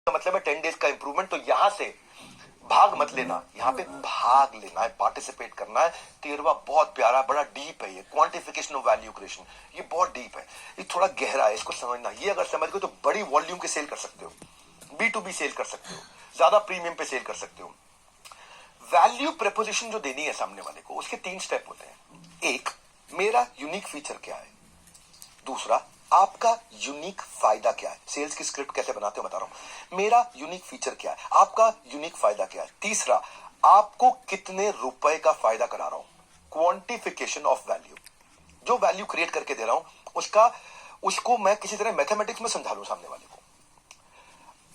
मतलब है 10 डेज का इंप्रूवमेंट। तो यहां से भाग मत लेना, यहाँ पे भाग लेना है, पार्टिसिपेट करना है। 13वां बहुत प्यारा, बड़ा डीप है ये, क्वांटिफिकेशन ऑफ वैल्यू क्रिएशन। ये बहुत डीप है, ये थोड़ा गहरा है, इसको समझना। ये अगर समझ गए तो बड़ी वॉल्यूम के सेल कर सकते हो, B2B सेल कर सकते हो, ज्यादा प्रीमियम पे सेल कर सकते हो। वैल्यू प्रपोजिशन जो देनी है सामने वाले को, उसके 3 स्टेप होते हैं। एक, मेरा यूनिक फीचर क्या है। दूसरा, आपका यूनिक फायदा क्या है। सेल्स की स्क्रिप्ट कैसे बनाते हो बता रहा हूं। मेरा यूनिक फीचर क्या है, आपका यूनिक फायदा क्या है। तीसरा, आपको कितने रुपए का फायदा करा रहा हूं, क्वांटिफिकेशन ऑफ वैल्यू। जो वैल्यू क्रिएट करके दे रहा हूं उसको मैं किसी तरह मैथमेटिक्स में समझा लूं सामने वाले को।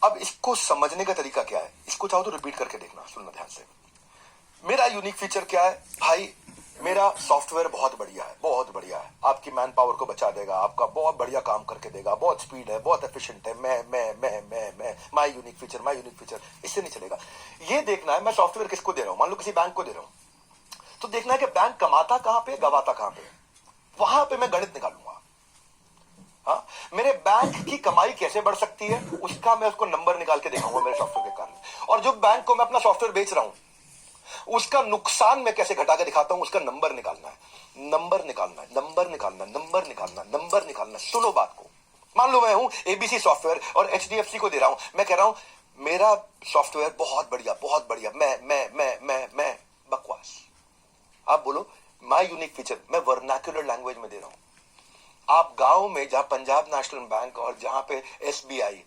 अब इसको समझने का तरीका क्या है, इसको चाहो तो रिपीट करके देखना, सुनना ध्यान से। मेरा यूनिक फीचर क्या है भाई, मेरा सॉफ्टवेयर बहुत बढ़िया है, बहुत बढ़िया है, आपकी मैन पावर को बचा देगा, आपका बहुत बढ़िया काम करके देगा, बहुत स्पीड है, बहुत एफिशिएंट है। मैं माय यूनिक फीचर, इससे नहीं चलेगा। ये देखना है मैं सॉफ्टवेयर किसको दे रहा हूं, मान लो किसी बैंक को दे रहा हूं, तो देखना है कि बैंक कमाता कहां पे, गवाता कहां पे, वहां पे मैं गणित निकालूंगा। हाँ, मेरे बैंक की कमाई कैसे बढ़ सकती है, उसका मैं उसको नंबर निकाल के दिखाऊंगा मेरे सॉफ्टवेयर के कारण। और जो बैंक को मैं अपना सॉफ्टवेयर बेच रहा हूं, उसका नुकसान मैं कैसे घटा के दिखाता हूं, उसका नंबर निकालना है, नंबर निकालना है, नंबर निकालना, नंबर निकालना, नंबर निकालना। सुनो बात को, मान लो मैं हूं एबीसी सॉफ्टवेयर और एचडीएफसी को दे रहा हूं, मैं कह रहा हूं मेरा सॉफ्टवेयर बहुत बढ़िया, बहुत बढ़िया, मैं बकवास। आप बोलो माय यूनिक फीचर, मैं वर्नाक्युलर लैंग्वेज में दे रहा हूं। आप गांव में जहां पंजाब नेशनल बैंक और जहां पे एसबीआई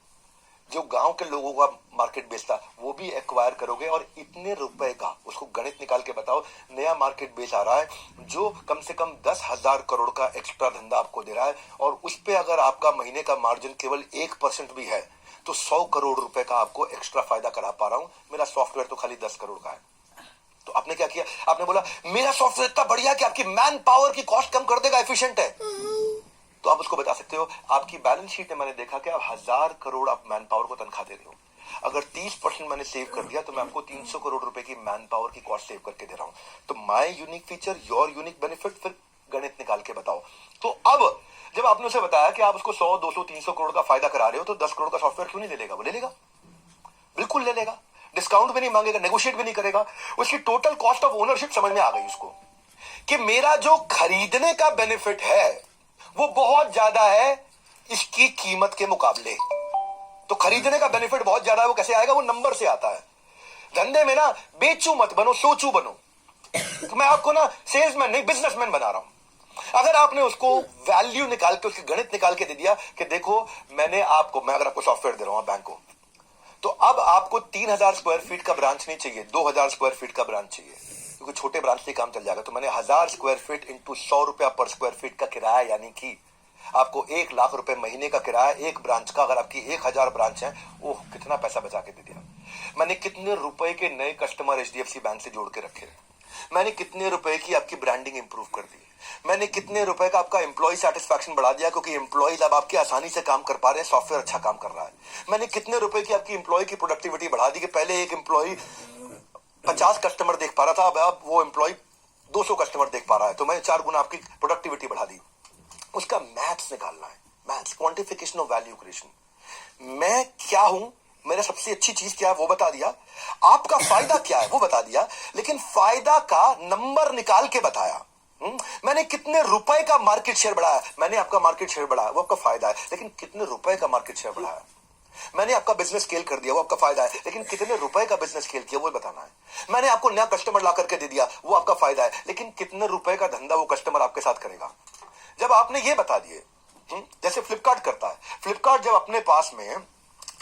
जो गांव के लोगों का मार्केट बेचता, वो भी एक्वायर करोगे और इतने रुपए का, उसको गणित निकाल के बताओ, नया मार्केट बेच आ रहा है जो कम से कम 10,000 करोड़ का एक्स्ट्रा धंधा आपको दे रहा है। और उस पे अगर आपका महीने का मार्जिन केवल 1% भी है तो 100 करोड़ रुपए का आपको एक्स्ट्रा फायदा करा पा रहा हूं। मेरा सॉफ्टवेयर तो खाली 10 करोड़ का है। तो आपने क्या किया, आपने बोला मेरा सॉफ्टवेयर इतना बढ़िया कि आपकी मैन पावर की कॉस्ट कम कर देगा, एफिशिएंट है। तो आप उसको बता सकते हो, आपकी बैलेंस शीट में मैंने देखा कि आप 1000 करोड़ आप मैन पावर को तनख्वाह दे रहे हो, अगर 30% मैंने सेव कर दिया तो मैं आपको 300 करोड़ रुपए की मैन पावर की कॉस्ट सेव करके दे रहा हूं। तो my unique feature, your unique benefit, फिर गणित निकाल के बताओ। तो अब जब आपने उसे बताया कि आप उसको 100, 200, 300 करोड़ का फायदा करा रहे हो, तो 10 करोड़ का सॉफ्टवेयर क्यों नहीं ले लेगा, वो ले लेगा, बिल्कुल ले लेगा। डिस्काउंट भी नहीं मांगेगा, नेगोशिएट भी नहीं करेगा। उसकी टोटल कॉस्ट ऑफ ओनरशिप समझ में आ गई उसको कि मेरा जो खरीदने का बेनिफिट है वो बहुत ज्यादा है इसकी कीमत के मुकाबले। तो खरीदने का बेनिफिट बहुत ज्यादा है, वो कैसे आएगा, वो नंबर से आता है। धंधे में ना बेचू मत बनो, सोचू बनो। तो मैं आपको ना सेल्समैन नहीं बिजनेसमैन बना रहा हूं। अगर आपने उसको वैल्यू निकाल के, उसकी गणित निकाल के दे दिया कि देखो मैं अगर आपको सॉफ्टवेयर दे रहा हूं बैंक को, तो अब आपको 3000 स्क्वायर फीट का ब्रांच नहीं चाहिए, 2000 स्क्वायर फीट का ब्रांच चाहिए, क्योंकि छोटे ब्रांच से काम चल जाएगा। तो मैंने 1000 स्क्वायर फीट इंटू 100 रुपया पर स्क्वायर फीट का किराया, यानी कि आपको 1 लाख रुपए महीने का किराया एक ब्रांच का। अगर आपकी 1000 ब्रांच है, ओह कितना पैसा बचा के दे दिया। मैंने कितने रुपए के नए कस्टमर एचडीएफसी बैंक से जोड़ के रखे, मैंने कितने रुपए की आपकी ब्रांडिंग इंप्रूव कर दी, मैंने कितने रुपए का आपका एम्प्लॉय सेटिस्फैक्शन बढ़ा दिया, क्योंकि एम्प्लॉयज अब आपके आसानी से काम कर पा रहे हैं, सॉफ्टवेयर अच्छा काम कर रहा है। मैंने कितने रुपए की आपकी एम्प्लॉय की प्रोडक्टिविटी बढ़ा दी कि पहले एक एम्प्लॉय 50 कस्टमर देख पा रहा था, अब वो एम्प्लॉय 200 कस्टमर देख पा रहा है, तो मैंने 4 गुना आपकी प्रोडक्टिविटी बढ़ा दी। उसका मैथ्स निकालना है, maths, quantification of value creation. मैं क्या हूं, मेरा सबसे अच्छी चीज क्या है वो बता दिया, आपका फायदा क्या है वो बता दिया, लेकिन फायदा का नंबर निकाल के बताया। मैंने कितने रुपए का मार्केट शेयर बढ़ाया, मैंने आपका मार्केट शेयर बढ़ाया, वो आपका फायदा है, लेकिन कितने रुपए का मार्केट शेयर बढ़ाया। मैंने आपका बिजनेस स्केल कर दिया, वो आपका फायदा है, लेकिन कितने रुपए का बिजनेस स्केल किया वो बताना है। मैंने आपको नया कस्टमर ला करके दे दिया, वो आपका फायदा है, लेकिन कितने रुपए का धंधा वो कस्टमर आपके साथ करेगा। जब आपने ये बता दिए, जैसे फ्लिपकार्ट करता है, फ्लिपकार्ट जब अपने पास में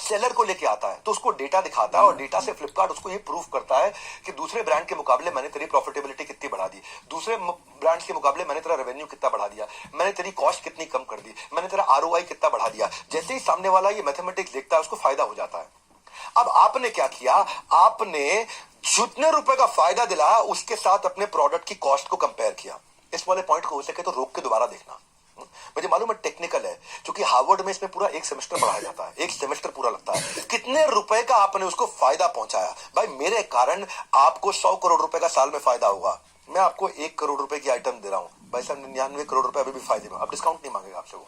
सेलर को लेके आता है तो उसको डेटा दिखाता है, और डेटा से फ्लिपकार्ट उसको ये प्रूफ करता है कि दूसरे ब्रांड के मुकाबले मैंने तेरी प्रॉफिटेबिलिटी कितनी बढ़ा दी, दूसरे ब्रांड्स के मुकाबले मैंने तेरा रेवेन्यू कितना बढ़ा दिया, मैंने तेरी कॉस्ट कितनी कम कर दी, मैंने तेरा आरओआई कितना बढ़ा दिया। जैसे ही सामने वाला ये मैथमेटिक्स देखता है उसको फायदा हो जाता है। अब आपने क्या किया, आपने जितने रुपए का फायदा दिलाया उसके साथ अपने प्रोडक्ट की कॉस्ट को कंपेयर किया। इस वाले पॉइंट को हो सके तो रोक के दोबारा देखना। मुझे मालूम है टेक्निकल है, क्योंकि हार्वर्ड में इसमें पूरा एक सेमेस्टर पढ़ाया जाता है, एक सेमेस्टर पूरा लगता है। कितने रुपए का आपने उसको फायदा पहुंचाया, भाई मेरे कारण आपको 100 करोड़ रुपए का साल में फायदा होगा, मैं आपको 1 करोड़ रुपए की आइटम दे रहा हूं, भाई साहब 99 करोड़ रुपए अभी भी फायदे में, अब डिस्काउंट नहीं मांगेगा आपसे वो।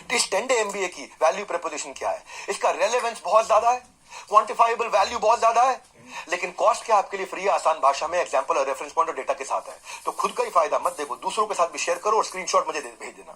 तो इस 10 डे MBA की वैल्यू प्रपोजिशन क्या है? इसका रेलेवेंस बहुत ज्यादा है, क्वांटिफाइबल वैल्यू बहुत ज्यादा है, लेकिन कॉस्ट क्या आपके लिए फ्री है, आसान भाषा में एग्जांपल और रेफरेंस पॉइंट और डेटा के साथ है। तो खुद का ही फायदा मत देखो, दूसरों के साथ भी शेयर करो और स्क्रीनशॉट मुझे भेज देना।